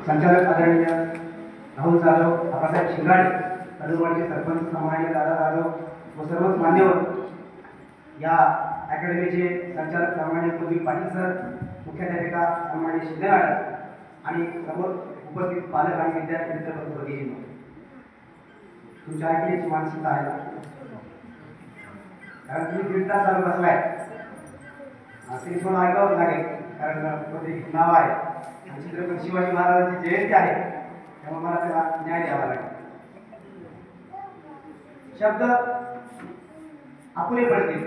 संचालक आदरणीय राहुल जाधव, आबासाहेब शिंगाडे, तळेवाडीचे सरपंच सामान्य दादा जाधव व सर्वच मान्यवर, या अकॅडमीचे संचालक सामान्य कुलदीप पाटील सर, मुख्याध्यापिका सामान्य शिंदे मॅडम आणि समोर उपस्थित पालक आणि विद्यार्थी मित्र भगिनी, तुमच्या ऐकण्याची मानसिकता आहे कारण तुम्ही दीड तास चालू बसलाय ते पण ऐकावंच लागेल कारण नाव आहे आणि छत्रपती शिवाजी महाराजांची जयंती आहे त्यामुळे मला त्याला न्याय द्यावा लागेल. शब्द अपुरे पडतील,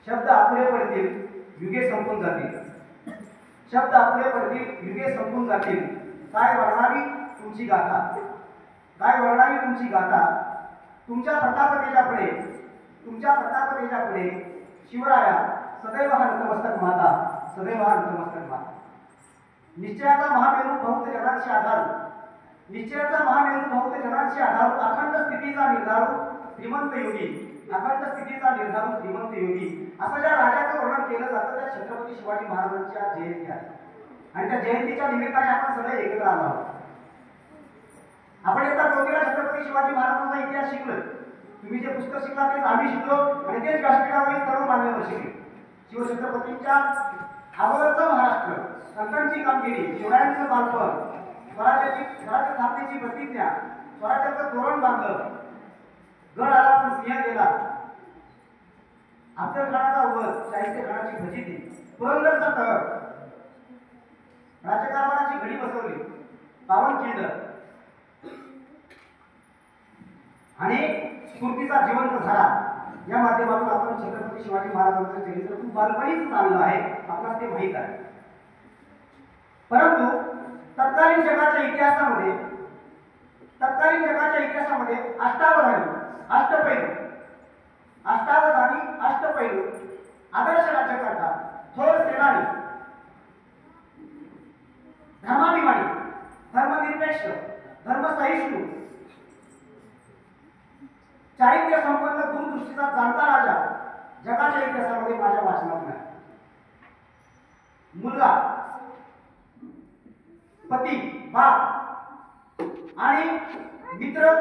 शब्द अपुरे पडतील, युगे संपून जातील, शब्द अपुरे पडतील, युगे संपून जातील. काय वर्णावी तुमची गाथा, काय वर्णावी तुमची गाथा. तुमच्या प्रतापतेच्या पुढे, तुमच्या प्रतापतेच्या पुढे शिवराया सदैव हा नतमस्तक माता, सदैव हा नतमस्तक माता. निश्चयाचा महामेरू बहुत जनांशी आधारू, निश्चयाचा महामेरू बहुत जनांशी आधारू, अखंड स्थितीचा निर्धारू श्रीमंत योगी, अखंड स्थितीचा निर्धारू श्रीमंत योगी, असं ज्या राजाचं वर्णन केलं जातं त्या छत्रपती शिवाजी महाराजांच्या जयंती आहे आणि त्या जयंतीच्या निमित्ताने आपण सगळे एकत्र आलो आहोत. आपण एकदा चौथीला छत्रपती शिवाजी महाराजांचा इतिहास शिकलो. तुम्ही जे पुस्तक शिकला तेच आम्ही शिकलो आणि तेच व्यासपीठावरील सर्व मान्यवर शिकले. शिवछत्रपतींच्या अगोदरचं महाराष्ट्र, संतांची कामगिरी, शिवरायांचं बालपण, स्वराज्य स्थापनेची प्रतिज्ञा, स्वराज्याचं धोरण बांधलं, गड आला पण सिंह गेला, अफजलखानाचा वध, शाहिस्तेखानाची फजिती, पुरंदरचा तळ, राज्यकारभाराची घडी बसवली, पावनखिंड आणि स्फूर्तीचा जिवंत झाला. या माध्यमातून आपण छत्रपती शिवाजी महाराजांचं चरित्र खूप बालपणीच चाललं आहे, आपल्याला ते माहीत आहे. परंतु तत्कालीन जगाच्या इतिहासामध्ये, तत्कालीन जगाच्या इतिहासामध्ये अष्टावधानी, अष्टपैलू, अष्टावधानी, अष्टपैलू, आदर्श राज्यकर्ता, थोर सेनानी, धर्माभिमानी, धर्मनिरपेक्ष, धर्मसहिष्णू, चारित्र्य संपन्न, दूरदृष्टीचा जाणता राजा जगाच्या इतिहासामध्ये माझ्या वाचनात नाही. मुलगा, पती, बाप आणि मित्र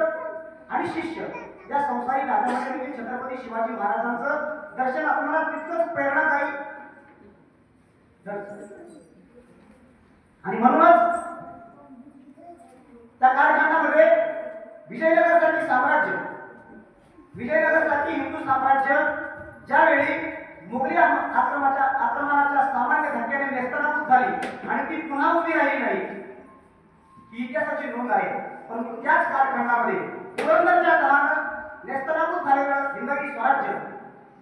आणि शिष्य या संसारी नात्यामध्ये छत्रपती शिवाजी महाराजांचं दर्शन आपल्याला तितकंच प्रेरणादायी आणि म्हणूनच त्या कालखंडामध्ये विजयनगरसाठी साम्राज्य, विजयनगरसाठी हिंदू साम्राज्य ज्यावेळी मुघली आक्रमणाच्या सामान्य धक्क्याने नेस्तनाबूत झाली आणि ती पुन्हा उभी राहिली नाही ही इतिहासाची नोंद आहे. परंतु त्याच कालखंडामध्ये पुरंदरच्या तहानं नेस्तनाबूत झालेलं हिंदवी स्वराज्य,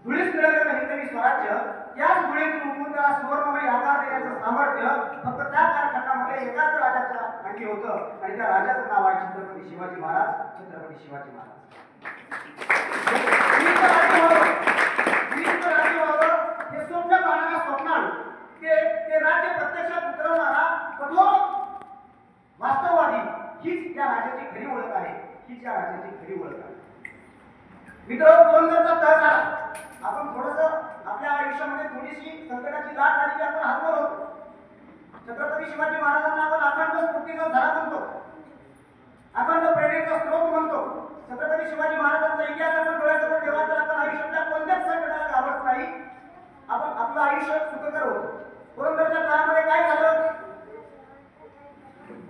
धुळीस मिळालेलं हिंदवी स्वराज्य, त्याच धुळीतून उठून त्याला सुवर्णमय आकार देण्याचं सामर्थ्य फक्त त्या कालखंडामध्ये एकाच राजाच्या अंगी होतं आणि त्या राजाचं नाव आहे छत्रपती शिवाजी महाराज. छत्रपती शिवाजी महाराज हे स्वप्न पाहणारा स्वप्नाळू, ते राज्य प्रत्यक्षात उतरवणारा कठोर वास्तववादी, हीच या राज्याची खरी ओळख आहे, हीच या राज्याची खरी ओळख आहे. मित्र, पुरंदरचा तळ झाला, आपण थोडस आपल्या आयुष्यामध्ये थोडीशी संकटाची लाट आली की आपण हातवर होतो. छत्रपती शिवाजी महाराजांना आपण अखंड स्फूर्तीचा धडा म्हणतो, अखंड प्रेरणेचा स्रोत म्हणतो. छत्रपती शिवाजी महाराजांचा इतिहास आपण डोळ्यासमोर ठेवा तर आपण आयुष्यातल्या कोणत्याच संकटाला घाबरत नाही, आपण आपलं आयुष्य सुखकर होतो. पुरंदरच्या काळामध्ये काय झालं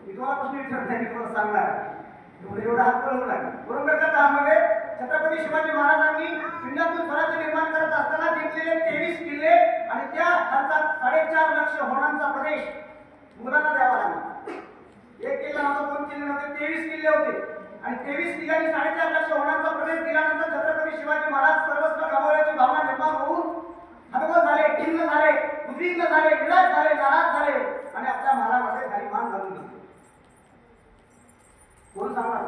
मी तुम्हाला प्रश्न विचारत नाही, तुम्हाला सांगणार एवढा हात बोलवू नका. पुरंदरच्या काळामध्ये छत्रपती शिवाजी महाराजांनी शून्यातून स्वराज्य निर्माण करत असताना जिंकलेले 23 किल्ले आणि त्या खर्चात 4.5 लाख होणांचा प्रदेश मुघलांना द्यावा लागला. एक किल्ला नव्हता, 2 किल्ले नव्हते, 23 किल्ले होते आणि 23 किल्ल्यांनी 4.5 लाख होणांचा प्रदेश दिल्यानंतर छत्रपती शिवाजी महाराज सर्वस्व गमावल्याची भावना निर्माण होऊन हतबल झाले, खिन्न झाले, उद्विग्न झाले, निराश झाले, नाराज झाले आणि आपल्या महाराजांमध्ये खाली मान घालून घेतली. कोण सांगणार?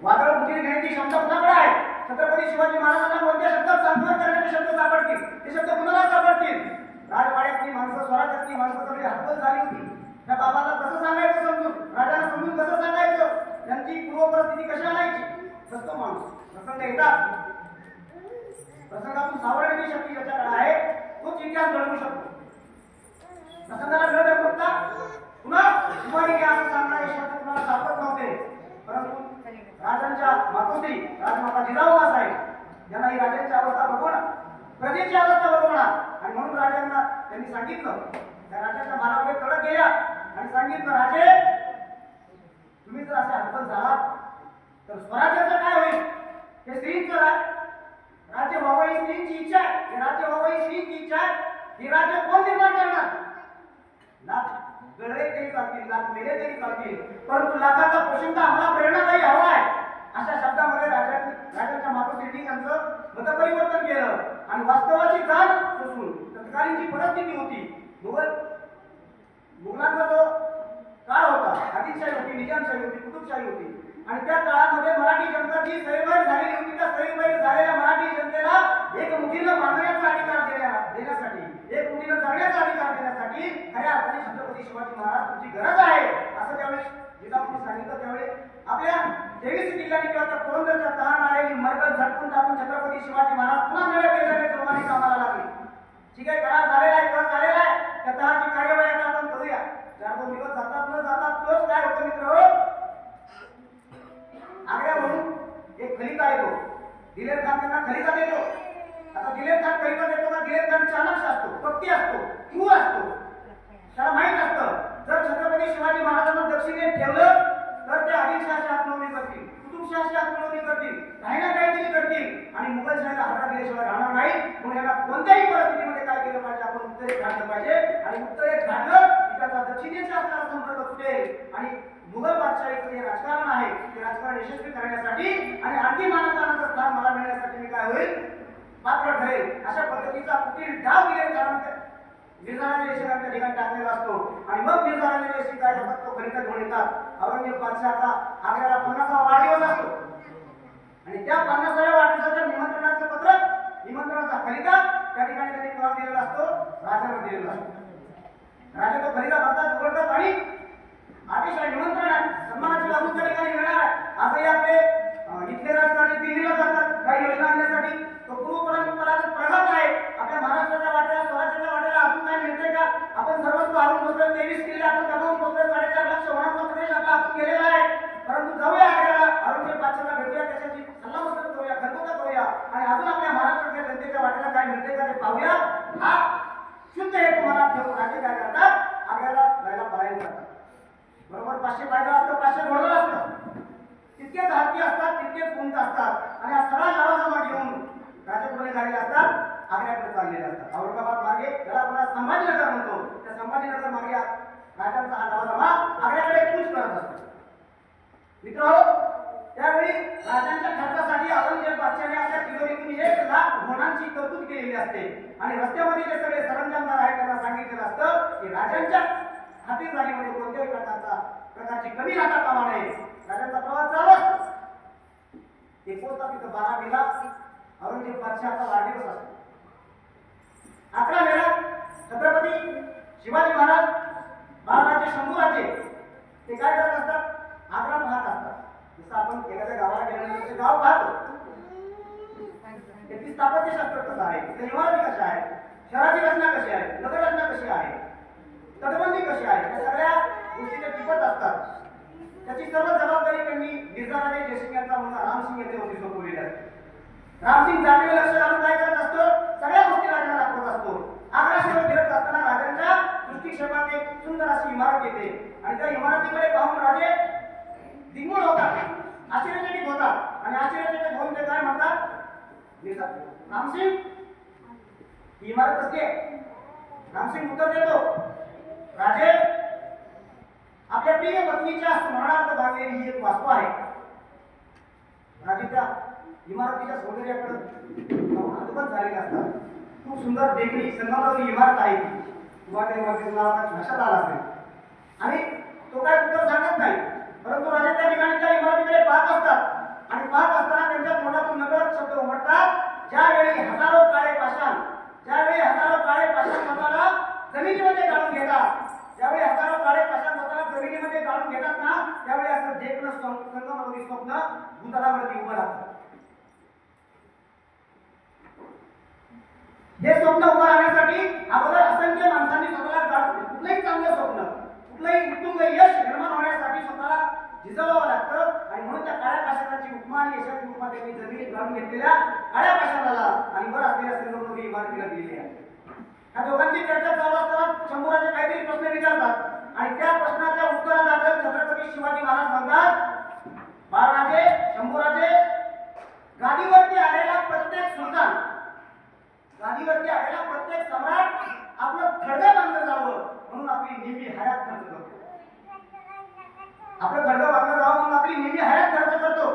वादळ फुटीने घेण्याची क्षमता कुणाकडे आहे? छत्रपती शिवाजी महाराजांना कोणत्या शब्दात सांत्वन करण्याचे शब्द सापडतील? ते शब्द कुणाला सापडतील? राजवाड्यातली माणसं, स्वराज्यातली माणसं सगळी हतबल झाली होती. त्या बाबाला कसं सांगायचं समजून, राजाला समजून कसं सांगायचं, त्यांची पूर्व परिस्थिती कशी आणायची? सस्तो माणूस प्रसंग येतात, प्रसंगातून सावरण्याची शक्ती ज्याच्याकडे आहे तोच इतिहास घडवू शकतो. प्रसंगाला न देता पुन्हा उभारी घ्या असं सांगणार त्यांनी सांगितलं, त्या राजाच्या मानावर कडक गेल्या आणि सांगितलं, राजे तुम्ही जर असे हतबल झालात तर स्वराज्याचं काय होईल? हे स्त्रींचं राज्य व्हावं ही स्त्रींची इच्छा आहे, हे राज्य व्हावं ही स्त्रींची इच्छा आहे. हे राज्य कोण निर्माण करणार? लाख गळले तरी चालतील, लाख मेले तरी चालतील, परंतु लाखाचा पोशिंदा आम्हाला प्रेरणादायी हवा आहे. अशा शब्दामध्ये राजाच्या मातोश्रींनी त्यांचं मतपरिवर्तन केलं आणि वास्तवाची जाण सोसून तत्कालीन जी परिस्थिती होती, मुघलांचा जो काळ होता, आदिलशाही होती, निजामशाही होती, कुतुबशाही होती आणि त्या काळामध्ये मराठी जनता जी सैरभैर झालेली होती, त्या सैरभैर झालेल्या मराठी जनतेला एक मुठीनं बांधण्याचा अधिकार देण्यासाठी, एक मुठीनं जगण्याचा अधिकार देण्यासाठी खऱ्या अर्थाने छत्रपती शिवाजी महाराज तुमची गरज आहे असं त्यावेळेस जिजाऊंनी सांगितलं. त्यावेळी आपल्या 23 किल्ल्यांनी किंवा त्या पुरंदरच्या तहान आलेली मरकत झटकून टाकून छत्रपती शिवाजी महाराज पुन्हा नव्या पेजाने जोमाने कामाला लागले. ठीक आहे, करार झालेला आहे, कर झालेला आहे, त्या तहाची कार्यवाही आता आपण करूया. 4-2 दिवस जातात न जातात तोच काय होतं मित्र, आग्र्यावरून एक खलिता येतो, दिलेर खान त्यांना खलिता देतो. आता दिलेर खान खलिता देतो का? दिलेर खान चाणक्य असतो, पक्की असतो, क्रूर असतो. त्याला माहित असतं जर छत्रपती शिवाजी महाराजांना दक्षिणेत ठेवलं तर ते आदिलशहाची आत्महत्या करतील, कुतुबशहाची आत्महत्या करतील, काही ना काहीतरी करतील आणि मुघलशाहीला हातात दिल्याशिवाय राहणार नाही. म्हणून यांना कोणत्याही परिस्थितीमध्ये काय केलं पाहिजे, आपण उत्तरेत काढलं पाहिजे आणि उत्तरेत काढलं की त्याचा दक्षिणेच्या असणारा संपर्क तुटेल आणि मुघल बादशाहीचं जे राजकारण आहे ते राजकारण यशस्वी करण्यासाठी आणि आणखी मानवतानाचं स्थान मला मिळण्यासाठी मी काय होईल, पात्र ठरेल. अशा पद्धतीचा कुठील डाव दिले कारण मिर्झाराजे देशकांच्या ठिकाणी टाकलेला असतो आणि मग मिर्झाराजे देशी काय करतात, तो खलिता घेऊन येतात. औरंगजेब बादशहाचा आग्र्याला 50वा वाढदिवस असतो आणि त्या 50व्या वाढदिवसाच्या निमंत्रणाचा खलिता त्या ठिकाणी त्यांनी कोणाला दिलेला असतो, राजाला दिलेला असतो. राजा तो खलिता भरतात, उघडतात आणि आदेश आहे, निमंत्रण आहे, सन्मानाची लागू त्या ठिकाणी मिळणार आहे. आजही आपले इथले राजकारणी दिल्लीला जातात काही योजना आणण्यासाठी. तो पूर्वपरंपरागत प्रघात आहे. आपल्या महाराष्ट्राच्या वाट्याला, स्वराज्याच्या वाट्याला अजून काय मिळते का? आपण सर्वस्व हरून बसलोय, 23 किल्ले आपण दबावून बसलोय, 4.5 लाख वनांचा प्रदेश आपला आपण गेलेला आहे. परंतु जाऊया आग्र्याला, औरंगजेब बादशाहला भेटूया, त्याच्याशी सल्लामसलत करूया, खरबुजा करूया आणि अजून आपल्या महाराष्ट्राच्या जनतेच्या वाट्याला काय मिळते का ते पाहूया. हा शुद्ध हे तुम्हाला ठेवून राजे काय करतात, आग्र्याला जायला पलायन करतात. बरोबर 500 पायदळ असतं, 500 घोडदळ असतं, तितकेच हत्ती असतात, तितकेच उंट असतात आणि हा सगळा लढा घेऊन राजपुढे झालेले असतात, आग्र्याकडे चाललेले असतात. औरंगाबाद मार्गे ज्याला आपण संभाजीनगर म्हणतो, त्या संभाजीनगर मार्गे राजांचा हा जमा आग्र्याकडे कूच करत असतो. मित्र, त्यावेळी राजांच्या खर्चासाठी औरंगजेब बादशाहने आपल्या तिजोरीतून 1 लाख घोडांची तरतूद केलेली असते आणि रस्त्यामध्ये जे सगळे सरंजामदार आहेत त्यांना सांगितलेलं असतं की राजांच्या हातीजारीमध्ये कोणत्याही प्रकारची कमी राहता कामा नये. राजांचा प्रवास चालू असतो. ते पोहोचतात तिथं 12 मेला औरंगजेब बादशहाचा वाढदिवस असतो. 11 मेला छत्रपती शिवाजी महाराज महाराजे शंभूराजे ते काय करत असतात, आग्रा पाहत असतात. जसं आपण एखाद्या गावाला गेल्यानंतर ते गाव पाहतो, त्याची स्थापत्यशास्त्र कसं आहे, तिथे इमारती कशा आहेत, शहराची रचना कशी आहे, नगररचना कशी आहे, तटबंदी कशी आहे, या सगळ्या गोष्टी ते टिपत असतात. त्याची सर्व जबाबदारी त्यांनी मिर्झाराजे जयसिंग यांचा मुलगा रामसिंग यांच्यावरती सोपवलेली असते. रामसिंग जातीला लक्ष घालून काय करत असतो, सगळ्या गोष्टी राजाला दाखवत असतो. आग्रा शहर फिरत असताना राजांच्या दृष्टिक्षेपात एक सुंदर अशी इमारत येते आणि त्या इमारतीकडे पाहून राजे दिंगूळ होतात, आश्चर्यचकित होतात आणि आश्चर्यचकित होऊन ते काय म्हणतात, रामसिंग ही इमारत कसली आहे? रामसिंग उत्तर देतो, राजे आपल्या प्रिय पत्नीच्या स्मरणार्थ बांधलेली ही एक वास्तू आहे. राजे त्या इमारतीच्या सौंदर्याकडे अद्भुत झालेले असतात. खूप सुंदर देखणी संगमरवरी इमारत आहे ती. तुम्हाला त्या इमारतीचं नाव लक्षात आलं असेल आणि तो काय उत्तर सांगत नाही, परंतु राजा त्या ठिकाणी त्या इमारतीकडे पाहत असतात आणि पाहत असताना त्यांच्या तोंडातून नकळत शब्द उमटतात. ज्यावेळी हजारो काळे पाषाण स्वतःला जमिनीमध्ये गाळून घेतात, त्यावेळी हजारो काळे पाषाण स्वतःला जमिनीमध्ये गाळून घेतात ना, त्यावेळी असं देखणं संगमरवरी स्वप्न भूतलावरती उभं राहतं. हे स्वप्न उभं राहण्यासाठी अगोदर असंख्य माणसांनी स्वतःला गाळून, कुठलंही चांगलं स्वप्न, कुठलंही उत्तुंग यश निर्माण होण्यासाठी स्वतःला झिजवावं लागतं आणि म्हणून त्या काळ्या पाषाणाची उपमा आणि यशाची उपमा त्यांनी जमिनीत गाळून घेतलेल्या काळ्या पाषाणाला आणि वर असलेल्या संगमरवरी इमारतीला दिलेली आहे. या दोघांची चर्चा चालू असताना शंभूराजे काहीतरी प्रश्न विचारतात आणि त्या प्रश्नाच्या उत्तरादाखल छत्रपती शिवाजी महाराज म्हणतात, महाराजे, शंभूराजे, गादीवरती आलेला प्रत्येक सुलतान, गादीवरती आलेला प्रत्येक सम्राट आपलं खडगं बांधलं जावं म्हणून आपली नेहमी हयात खर्च करतो. आपलं खडगं बांधलं जावं म्हणून आपली नेहमी हयात खर्च करतो.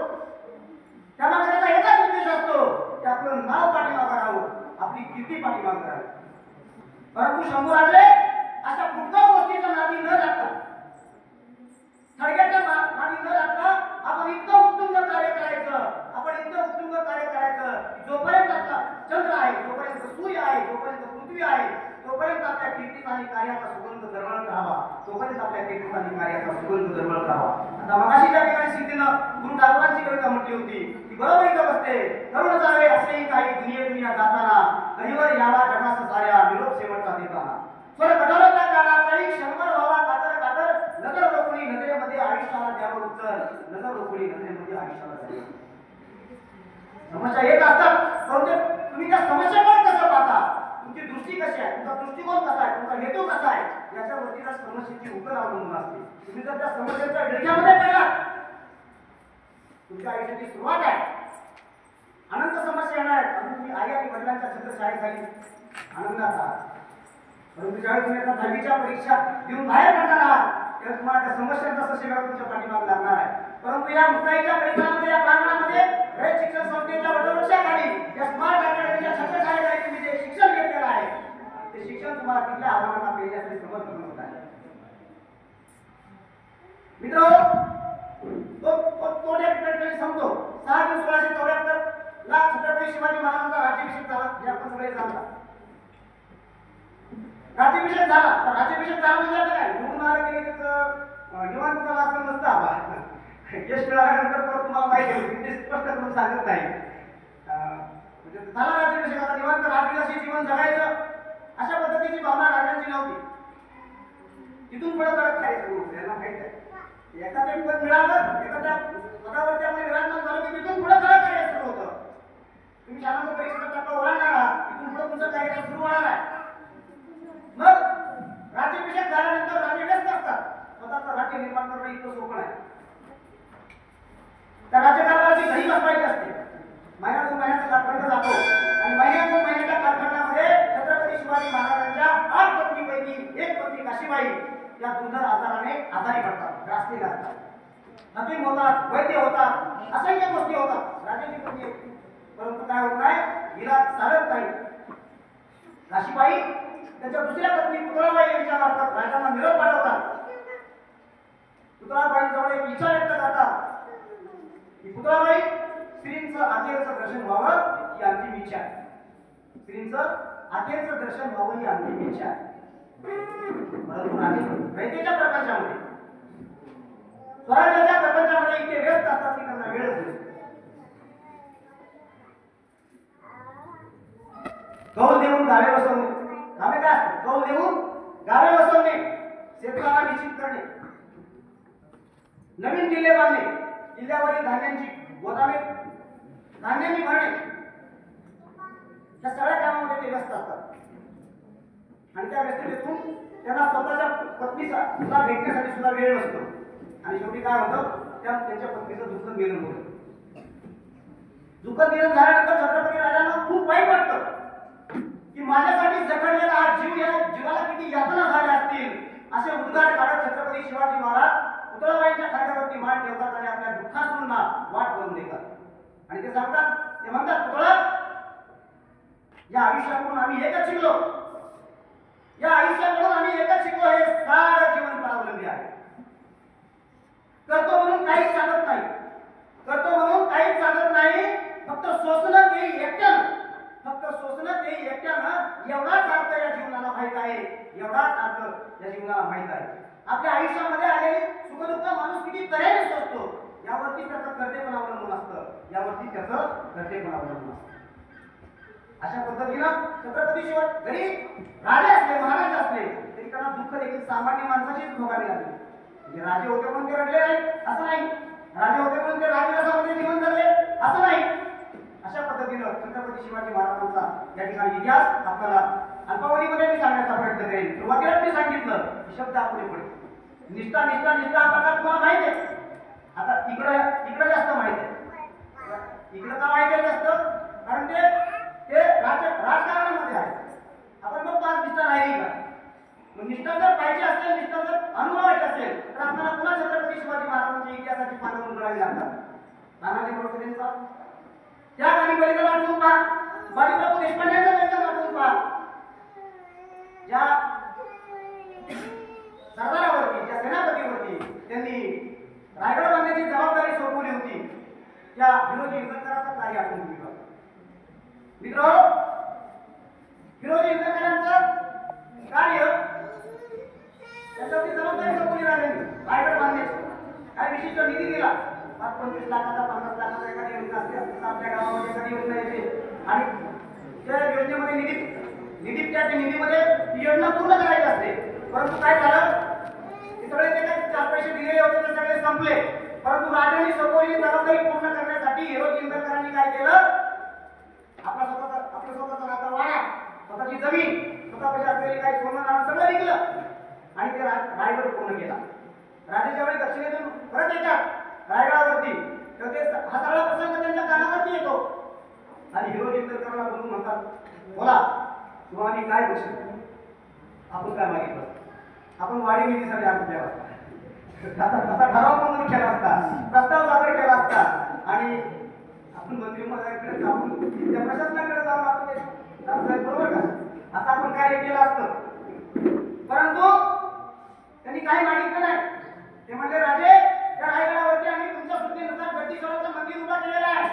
त्यामागे त्याचा एकच उद्देश असतो की आपलं नाव पाठीमागं राहावं, आपली कीर्ती पाठीमागं राहावी. परंतु शंभूराजे अशा कुठल्या गोष्टीच्या नादी न लागता, खडग्याच्या नादी न लागता आपण इतकं उत्तुंग कार्य करायचं, आपण इतकं उत्तुंग कार्य करायचं जोपर्यंत आपला चंद्र आहे, जोपर्यंत सूर्य आहे, जोपर्यंत पृथ्वी आहे, तोपर्यंत आपल्या कीर्तीचा आणि कार्याचा सुगंध दरवळत राहावा, तोपर्यंत आपल्या कीर्तीचा आणि कार्याचा सुगंध दरवळत राहावा. आता मगाशी त्या ठिकाणी सिद्धीनं गुरु ठाकूरांची कविता म्हटली होती की बरोबर इथं बसते, करुण जावे असेही काही दुनिया जाताना, कहीवर यावा जगास साऱ्या निरोप शेवटचा देताना. स्वर कठोरता काळाचाही क्षणभर व्हावा कातर कातर, नजर रोखणी नजरेमध्ये आयुष्याला द्यावं उत्तर, नजर रोखणी नजरेमध्ये आयुष्याला द्यावं. समस्या येत असतात, परंतु तुम्ही त्या समस्याकडे कसं पाहता, तुमची दृष्टी कशी आहे, तुमचा दृष्टिकोन कसा आहे, तुमचा हेतू कसा आहे, याच्यावरती त्या समस्येची उकल अवलंबून असते. तुम्ही जर त्या समस्येच्या विळख्यामध्ये पडलात, तुमच्या आयुष्याची सुरुवात आहे, अनंत समस्या येणार आहेत, आणि तुम्ही आई आणि वडिलांच्या छत्रछायेखाली आनंदात आहात. परंतु ज्यावेळी तुम्ही आता 10वीच्या परीक्षा देऊन बाहेर पडणार आहात, तेव्हा तुम्हाला त्या समस्यांचा ससेवेळा तुमच्या पाठीमागे लागणार आहे. परंतु या मुक्ताईच्या परिसरामध्ये, या प्रांगणामध्ये रयत शिक्षण संस्थेच्या वटवृक्षाखाली, या स्मार्ट अकॅडमीच्या छत्रछायेखाली तुम्ही जे शिक्षण घेतलेलं आहे, ते शिक्षण तुम्हाला कुठल्या आव्हानांना पेलण्यासाठी समर्थ बनवत आहे. मित्र, तो ठिकाणी सांगतो 6 जून 1674 ला छत्रपती शिवाजी महाराजांचा राज्याभिषेक झाला, हे आपण सगळे जाणता. राज्याभिषेक झाला तर राज्याभिषेक झाला म्हणजे आता काय, निवडून आलं की निवांत झाला असं नसतं. आबा यश मिळाल्यानंतर परत तुम्हाला माहिती होईल, ते स्पष्ट करून सांगत नाही. म्हणजे झाला राज्याभिषेक, आता निवांत राजविलासी जीवन जगायचं, अशा पद्धतीची भावना राजांची नव्हती. तिथून पुढे परत काय सुरू होतं याला माहित आहे. एखादं पद मिळालं, एखाद्या पदावरती आपण विराजमान झालो की तिथून पुढे खरं कार्य सुरू होतं. तुम्ही शाळांच्या परीक्षेचा टप्पा ओलांडणार आहात, तिथून पुढे तुमचं कार्य सुरू होणार आहे. मग राज्याभिषेक झाल्यानंतर राजे व्यस्त असतात, स्वतःचं राज्य निर्माण करणं इतकं सोपं आहे. त्या राज्यकारभाराची घडी बसवायची असते. महिन्यातून महिन्याचा कालखंड जातो आणि महिन्यातून महिन्याच्या कालखंडामध्ये छत्रपती शिवाजी महाराजांच्या 8 पत्नीपैकी एक पत्नी काशीबाई या दुर्धर आजाराने आजारी पडतात, ग्रासलेल्या असतात. हकीम होतात, वैद्य होतात, असंख्य गोष्टी होतात, राजाची पत्नी, परंतु काय होत नाही, हिला चालत नाही. काशीबाई त्यांच्या दुसऱ्या पत्नी पुतळाबाई यांच्या मार्फत राजांना निरोप पाठवतात. पुतळाबाईंजवळ एक इच्छा व्यक्त करतात की पुतळाबाई, श्रींचं अखेरचं दर्शन व्हावं ही अंतिम इच्छा आहे. श्रींचं अखेरचं दर्शन व्हावं ही अंतिम इच्छा आहे. परंतु राजे रयतेच्या प्रपंचामध्ये, स्वराज्याच्या प्रपंचामध्ये इतके व्यस्त असतात की त्यांना वेळच नाही. कौल देऊन गावे बसवणे, गावे काय असते, कौल देऊन गावे बसवणे, शेतकऱ्याला निश्चित करणे, नवीन किल्ले बांधणे, किल्ल्यावरील धान्यांची गोदामे धान्यांनी भरणे, या सगळ्या कामामध्ये ते व्यस्त असतात. आणि त्या व्यस्ततेतून त्यांना स्वतःच्या पत्नीचा सुद्धा भेटण्यासाठी सुद्धा वेळ नसतो. आणि शेवटी काय होतं, त्यांच्या पत्नीचं दुःखद निधन होतं. दुःखद निधन झाल्यानंतर छत्रपती राजांना खूप वाईट वाटतं की माझ्यासाठी जखडलेला हा जीव, या जीवाला किती यातना झाल्या असतील, असे उद्गार काढत छत्रपती शिवाजी महाराज पुतळाबाईंच्या खांद्यावरती मान ठेवतात आणि आपल्या दुःखासून वाट करून देतात. आणि ते सांगतात, ते म्हणतात, पुतळा, या आयुष्यातून आम्ही एकच शिकलो, या आयुष्याकडून आम्ही एकच शिकलो, हे सारं जीवन परावलंबी आहे. करतो म्हणून काहीच सांगत नाही, करतो म्हणून काहीच सांगत नाही, फक्त सोसणं ते एकट्यानं, फक्त सोसणं ते एकट्यानं, एवढाच अर्थ या जीवनाला माहित आहे, एवढाच अर्थ या जीवनाला माहित आहे. आपल्या आयुष्यामध्ये आलेली सुखदुःख माणूस किती तऱ्हेने सोसतो, यावरती त्याचं कर्तेपण अवलंबून असतं, यावरती त्याचं कर्तेपण अवलंबून असतं. अशा पद्धतीनं छत्रपती शिवाजी जरी राजे असले, महाराज असले, तरी त्यांना दुःख देखील सामान्य माणसाचीच भोगावी लागली. म्हणजे राजे होते म्हणून ते रडले नाही असं नाही, राजे होते म्हणून ते राजविलासामध्ये जीवन जगले असं नाही. अशा पद्धतीनं छत्रपती शिवाजी महाराजांचा या ठिकाणी इतिहास आपल्याला अल्पावधीमध्ये मी सांगण्याचा प्रयत्न करेन. सुरुवातीला मी सांगितलं की शब्द अपुरे पडतील. निष्ठा निष्ठा निष्ठा हा प्रकार तुम्हाला माहिती आहे. आता इकडं जास्त माहिती आहे. इकडं का माहिती आहे जास्त? कारण ते राजकारणामध्ये आहे. आपण बघतो आज निष्ठा राहिली का? मग निष्ठा जर पाहिजे असेल, निष्ठा जर अनुभवायची असेल तर आपल्याला पुन्हा छत्रपती शिवाजी महाराजांच्या इतिहासाची पानं उघडावी लागतात. तानाजी मालुसरेंचा त्या गाडीबळीला आठवून पहा, बाजीप्रभू देशपांड्यांचा वेतन आठवून पहा. ज्या सरदारावरती, ज्या सेनापतीवरती त्यांनी रायगड बांधण्याची जबाबदारी सोपवली होती, त्या हिरोजी इंदरकरांचं कार्य आठवून घेऊया. मित्रांनो, हिरोजी इंदरकरांचं कार्य त्याच्यावरती जबाबदारी सोपवली रायगड बांधण्याची. काय विशिष्ट निधी दिला, 25 लाखाचा 50 लाखाचा एखादी योजना असते. आपल्या गावामध्ये एखादी योजना येते आणि त्या योजनेमध्ये निधीमध्ये ती योजना पूर्ण करायची असते. परंतु काय झालं, हे सगळे जे काही 4 पैसे दिलेले होते ते सगळे संपले. परंतु राजांनी सोपवलेली जबाबदारी पूर्ण करण्यासाठी हिरोजी इंदरकरांनी काय केलं, आपला स्वतःचा राजा वाडा, स्वतःची जमीन, स्वतःपाशी असलेली काही सोनं नाणं सगळं विकलं आणि ते रायगड पूर्ण केला. राजे ज्यावेळी दक्षिणेतून परत येतात रायगडावरती तर ते हा सगळा प्रसंग त्यांच्या कानावरती येतो आणि हिरोजी इंदरकरांना बोलून म्हणतात, बोला तुम्हाला मी काय बक्षीस देऊ? आपण काय मागितलं? आपण वाडी नीतीसाठी अर्ज केला असता, तसा ठराव मंजूर केला असता, प्रस्ताव सादर केला असता आणि आपण मंत्रिमंडळाकडे जाऊन त्या प्रशासनाकडे जाऊन आपण बरोबर का असं आपण कार्य केलं असतं. परंतु त्यांनी काही मागितलं नाही. ते म्हणले, राजे त्या रायगडावरती आम्ही तुमच्या सूचनेनुसार जगदीश्वराचं मंदिर उभा केलेलं आहे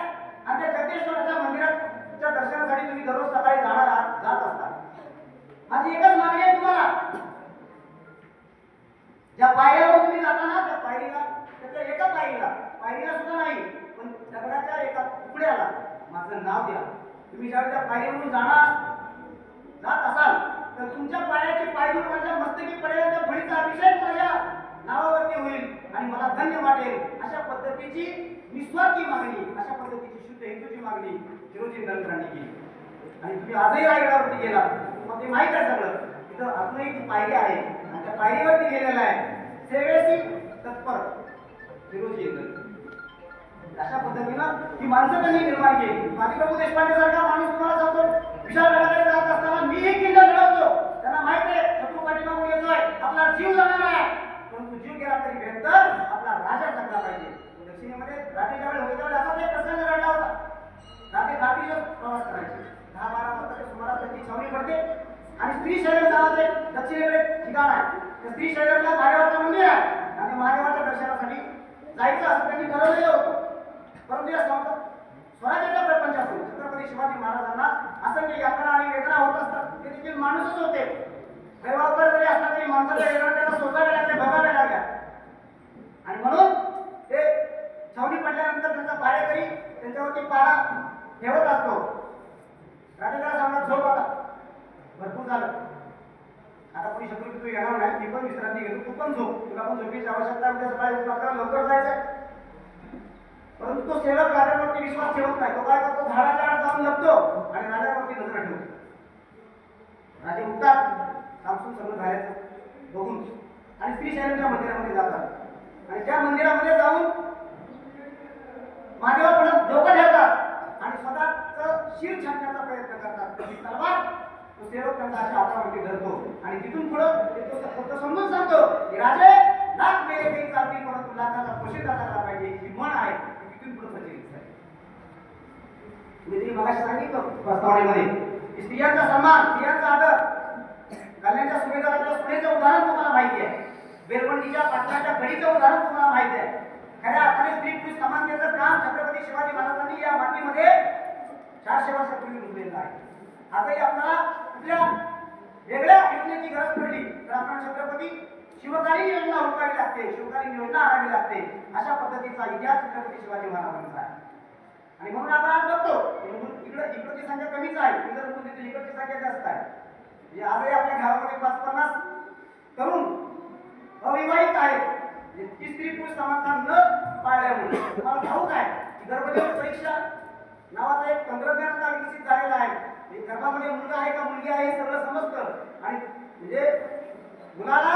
आणि त्या जगदीश्वराच्या मंदिराच्या दर्शनासाठी तुम्ही दररोज सकाळी जात असता. माझी एकच मागणी आहे तुम्हाला, ज्या पायऱ्यावर तुम्ही जाताना त्या पायरीला, त्याच्या एका पायरीला सुद्धा नाही पण दगडाच्या एका तुकड्याला माझं नाव द्या. तुम्ही ज्यावेळी त्या पायरीवरून जात असाल तर तुमच्या पायाची पायरी माझ्या मस्तकी पडेल, त्या धुळीचा अभिषेक माझ्या नावावरती होईल आणि मला धन्य वाटेल. अशा पद्धतीची निस्वार्थी मागणी, अशा पद्धतीची शुद्ध हिंदूची मागणी हिरोजी इंदरकरांनी केली. आणि तुम्ही आजही रायगडावरती गेला मग ते माहित आहे सगळं, तिथं अजूनही ती पायरी आहे आणि त्या पायरीवरती गेलेला आहे सेवेशी तत्पर हिरोजी इंदरकर. अशा पद्धतीनं ही माणसं त्यांनी निर्माण केली. बाजीप्रभू देशपांडे सारखा माणूस तुम्हाला सांगतो, विशाळगडाकडे जात असताना मीही किल्ला लढवतो, त्यांना माहित आहे शत्रू पाठीमागून येतोय, आपला जीव जाणार आहे, परंतु जीव गेला तरी बेहतर आपला राजा जगला पाहिजे. दक्षिणेमध्ये राजे ज्यावेळी होते त्यावेळी असाच एक प्रसंग घडला होता. राजे रात्रीला प्रवास करायचे, 10-12 वाजताच्या सुमारास त्यांची छावणी पडते आणि श्रीशैलम नावाचे दक्षिणेकडे ठिकाण आहे. त्या श्रीशैलमला महादेवाचं मंदिर आहे आणि महादेवाच्या दर्शनासाठी जायचं असं त्यांनी ठरवलेलं होतं. परंतु या स्वराज्याच्या प्रपंचातून छत्रपती शिवाजी महाराजांना असंख्य यातना आणि वेदना होत असतात. ते देखील माणूसच होते. दैवावर जरी असला तरी माणसाच्या वेदना त्यांना सोसाव्या लागल्या, भोगाव्या लागल्या आणि म्हणून ते छावणी पडल्यानंतर त्यांचा पारेकरी त्यांच्यावरती पारा ठेवत असतो. राजेला सांगणार, झोप आता, भरपूर झालं, आता कोणी शत्रू तू येणार नाही, मी पण विश्रांती घेतो, तू पण झोप, तुला पण झोपेची आवश्यकता आहे, सकाळी आपल्याला लवकर जायचंय. परंतु तो सेवक राजावरती विश्वास ठेवत नाही. तो काय करतो, झाडाच्या आड जाऊन लपतो आणि राजावरती नजर ठेवतो. राजे उठतात, सामसून सगळं झाल्याचं बघून आणि श्रीशैलमच्या मंदिरामध्ये जातात आणि त्या मंदिरामध्ये जाऊन महादेवापुढे डोकं ठेवतात आणि स्वतःचं शिर छाटण्याचा प्रयत्न करतात. ही तलवार तो सेवक त्यांच्या अशा हातावरती धरतो आणि तिथून पुढे तो फक्त समजून सांगतो की राजे लाख मेले तरी चालतील परंतु लाखाचा पोशिंदा झाला पाहिजे, ही म्हण आहे. मी मगाशी सांगितलं प्रस्तावनेमध्ये स्त्रियांचा सन्मान, स्त्रियांचा आदर, कल्याणच्या सुभेदाराच्या सुनेचं उदाहरण तुम्हाला माहिती आहे, बेलवंडीच्या पाटलाच्या घडीचं उदाहरण तुम्हाला माहिती आहे. खऱ्या अर्थाने स्त्री पुरुष समानतेचं काम छत्रपती शिवाजी महाराजांनी या मातीमध्ये 400 वर्षापूर्वी रुजलेलं आहे. आजही आपल्याला कुठल्या वेगळ्या योजनेची गरज पडली तर आपण छत्रपती शिवकालीन योजना हुडकावी लागते, शिवकालीन योजना आणावी लागते. अशा पद्धतीचा इतिहास छत्रपती शिवाजी महाराजांचा आहे. आणि म्हणून आपण आज बघतो इकडची संख्या कमीच आहे, इकडची संख्या जास्त आहे. म्हणजे आजही आपल्या घरामध्ये 50-50 तरुण अविवाहित आहेत, की स्त्री पुरुष समानता न पाळल्यामुळे. तुम्हाला ठाऊक आहे की गर्भनिरोध परीक्षा नावाचा एक तंत्रज्ञान विकसित झालेला आहे. गर्भामध्ये मुलगा आहे का मुलगी आहे हे सगळं समजतं आणि म्हणजे मुलाला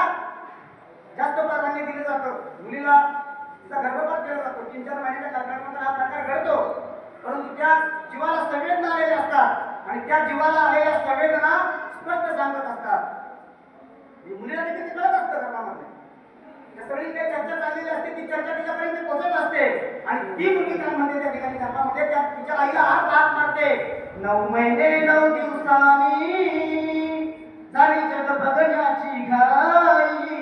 जास्त प्राधान्य दिलं जातं, मुलीला तिचा गर्भपात केला जातो. 3-4 महिन्याच्या कालावधीनंतर हा प्रकार घडतो, परंतु त्या जीवाला संवेदना आलेल्या असतात आणि त्या जीवाला आलेल्या संवेदना स्पष्ट सांगत असतात. मुलीला देखील ते कळत असतं गर्भामध्ये. सगळी काही चर्चा चाललेली असते, ती चर्चा तिच्यापर्यंत पोहोचत असते आणि ती मुलगी काय म्हणते त्या ठिकाणी गर्भामध्ये त्या तिच्या आईला हात मारते. 9 महिने 9 दिवसांनी झाली जग बघण्याची घाई,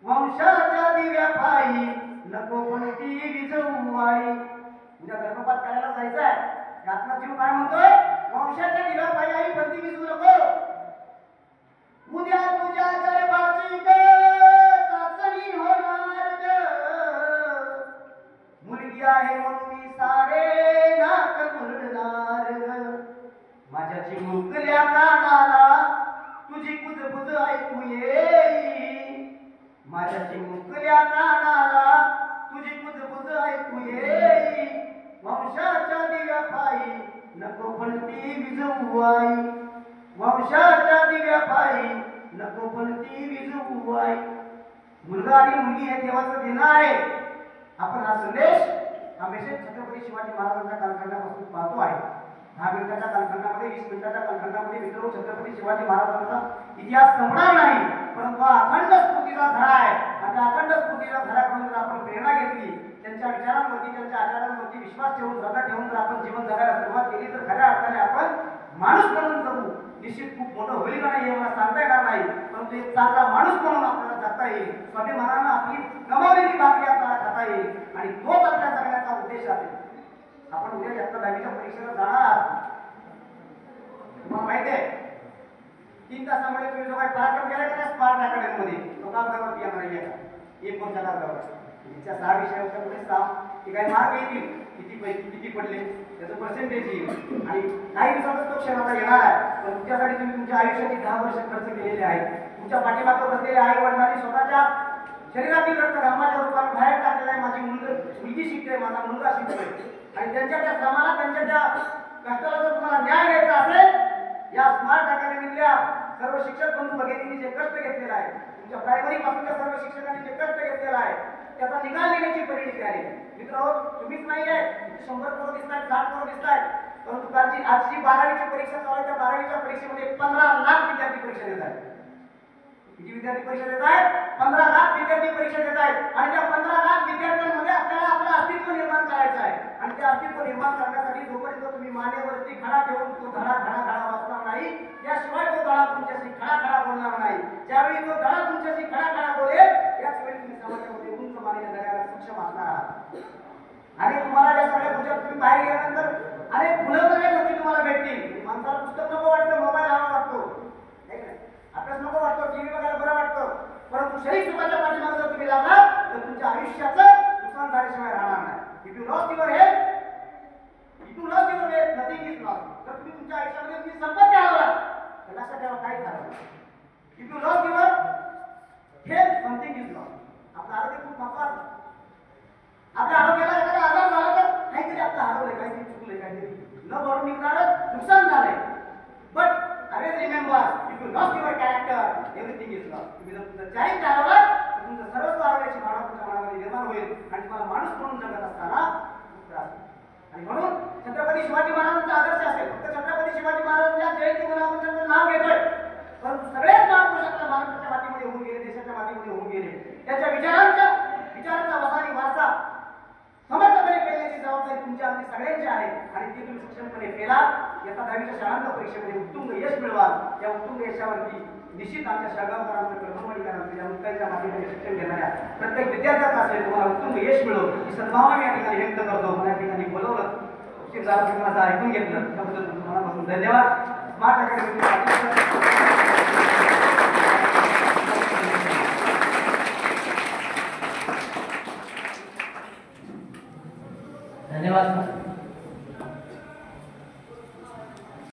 वंशाच्या दिव्या पायी नको पण ती विजवू आई. उद्या गर्भपात करायला जायचंय, यातला जीव काय म्हणतोय? वंशाच्या दिव्या पायी आई पण ती विजवू नको. उद्या तुझ्या गर्भाची चाचणी होणार ग, मुलगी आहे म्हणून मी सारे नाक मुरडणार ग. माझ्या चिमुकल्या कानाला तुझी कुजबुज ऐकू येई, माझ्या चिमुकल्या कानाला तुझी कुजबुज ऐकू येई. वंशाच्या दिव्या पायी नको पण ती विजवू आई, वंशाच्या दिव्या पायी नको पण ती विजवू आई. मुलगा आणि मुलगी हे देवाचं देणं आहे. आपण हा संदेश हमेशा छत्रपती शिवाजी महाराजांच्या कालखंडापासून पाहतो आहे. 10 मिनिटाच्या कालखंडामध्ये 20 मिनिटाच्या कालखंडामध्ये मित्र छत्रपती शिवाजी महाराजांचा इतिहास संपणार नाही, परंतु हा अखंड स्फूर्तीचा धडा आहे. आणि त्या अखंड स्फूर्तीचा धड्याकडून जर आपण प्रेरणा घेतली, त्यांच्या विचारांवरती त्यांच्या आचारांवरती विश्वास ठेवून श्रद्धा ठेवून जर आपण जीवन जगायला सुरुवात केली तर खऱ्या अर्थाने आपण माणूस म्हणून जगू. निश्चित खूप मोठं होईल का नाही हे मला सांगता येणार नाही, परंतु एक चांगला माणूस म्हणून आपल्याला जगता येईल. स्वाभिमानानं आपली कमावलेली भाकरी आपल्याला खाता येईल आणि तोच आपल्या जगण्याचा उद्देश आहे. आपण उद्या इयत्ता 10वीच्या परीक्षेला जाणार आहात. तुम्हाला माहिती आहे 3 तासामध्ये तुम्ही जो काही पराक्रम केला का स्मार्ट अकॅडमीमध्ये तो कागदावरती येणार आहे का? एक कोणत्या कागदावर तिच्या 6 विषयामध्ये 6 ते काही मार्क येतील, किती पैकी किती पडले त्याचं पर्सेंटेज येईल आणि काही दिवसातच तो क्षण आता येणार आहे. पण तुमच्यासाठी तुम्ही तुमच्या आयुष्याची 10 वर्ष खर्च केलेले आहेत. तुमच्या पाठीमागं बसलेले आई वडिलांनी स्वतःच्या शरीरातील रक्त घामाच्या रूपाने बाहेर टाकलेला आहे. माझी मुलगी शिकते, माझा मुलगा शिकतोय आणि त्यांच्या त्या श्रमाला त्यांच्या त्या कष्टाला जर तुम्हाला न्याय द्यायचा असेल, या स्मार्ट अकॅडमीतल्या सर्व शिक्षक बंधू भगिनींनी जे कष्ट घेतलेला आहे, तुमच्या प्रायमरी पासूनच्या सर्व शिक्षकांनी जे कष्ट घेतलेला आहे त्याचा निकाल देण्याची परिणिती आहे. मित्र तुम्हीच नाही आहे, 100 पोरं दिसत आहेत, 60 पोरं दिसत आहेत, परंतु आजची 12वीची परीक्षा चालू आहे. त्या 12वीच्या परीक्षेमध्ये 15 लाख विद्यार्थी परीक्षा देत आहेत. किती विद्यार्थी परीक्षा देत आहेत? 15 लाख विद्यार्थी परीक्षा देत आहेत आणि त्या 15 लाख विद्यार्थ्यांमध्ये आपल्याला आपलं अस्तित्व निर्माण करायचं आहे आणि ते अस्तित्व निर्माण करण्यासाठी जोपर्यंत तुम्ही मानेवरती खडा ठेवून तो धडा वाचणार नाही, त्याशिवाय तो धडा तुमच्याशी खडा बोलणार नाही. ज्यावेळी तो धडा तुमच्याशी खडा बोलेल त्याच वेळी तुम्ही समाजामध्ये उंच मानेला जगायला सक्षम असणार आहात. आणि तुम्हाला या सगळ्या गोष्टी तुम्ही बाहेर गेल्यानंतर अनेक फुलवणाऱ्या गोष्टी तुम्हाला भेटतील. माणसाला पुस्तक नको वाटतं, मोबाईल हवा वाटतो, अभ्यास नको वाटतो, टीव्ही बघायला बरं वाटतं, परंतु शरीर सुखाच्या पाठीमागे जर तुम्ही लागलात तर तुमच्या आयुष्याचं नुकसान झाल्याशिवाय राहणार नाही. If you lost your health, nothing is lost. जर तुम्ही तुमच्या आयुष्यामध्ये तुमची संपत्ती हरवलात तर लक्षात ठेवा काहीच झालं नाही. If you lost your health, something is lost. आपलं आरोग्य खूप महत्वाचं. आपल्या आरोग्याला एखादा आजार झाला तर काहीतरी आपलं हरवलंय, काहीतरी चुकलंय, काहीतरी न भरून निघणारं नुकसान झालंय. But always remember, if you lost your character, everything is lost. तुम्ही जर तुमचं चारित्र्य हरवलं तर तुमचं सर्वस्व हरवण्याची भावना तुमच्या मनामध्ये निर्माण होईल आणि तुम्हाला माणूस म्हणून जगत असताना त्रास होईल. आणि म्हणून छत्रपती शिवाजी महाराजांचा आदर्श असेल. फक्त छत्रपती शिवाजी महाराजांच्या जयंतीमध्ये आपण त्यांचं नाव घेतोय, परंतु सगळेच महापुरुष आपल्या महाराष्ट्राच्या मातीमध्ये होऊन गेले, देशाच्या मातीमध्ये होऊन गेले. त्यांच्या विचारांचा वसारी वारसा समर्थपणे पेलण्याची जबाबदारी तुमच्या आमची सगळ्यांची आहे आणि ती तुम्ही सक्षमपणे पेला. इयत्ता 10वीच्या शाळांत परीक्षेमध्ये उत्तुंग यश मिळवाल. त्या उत्तुंग यशावरती निश्चित आमच्या शाळगावकरांचं, कडमवाडीकरांचं, या मुक्ताईच्या माध्यमातून शिक्षण घेणाऱ्या प्रत्येक विद्यार्थ्याचा असेल तुम्हाला उत्तुंग यश मिळो ही सद्भावना मी या ठिकाणी व्यक्त करतो. मला या ठिकाणी बोलवलं, उशीर झाला, तुम्ही माझं ऐकून घेतलं त्याबद्दल तुम्हाला मनापासून धन्यवाद. Smart academy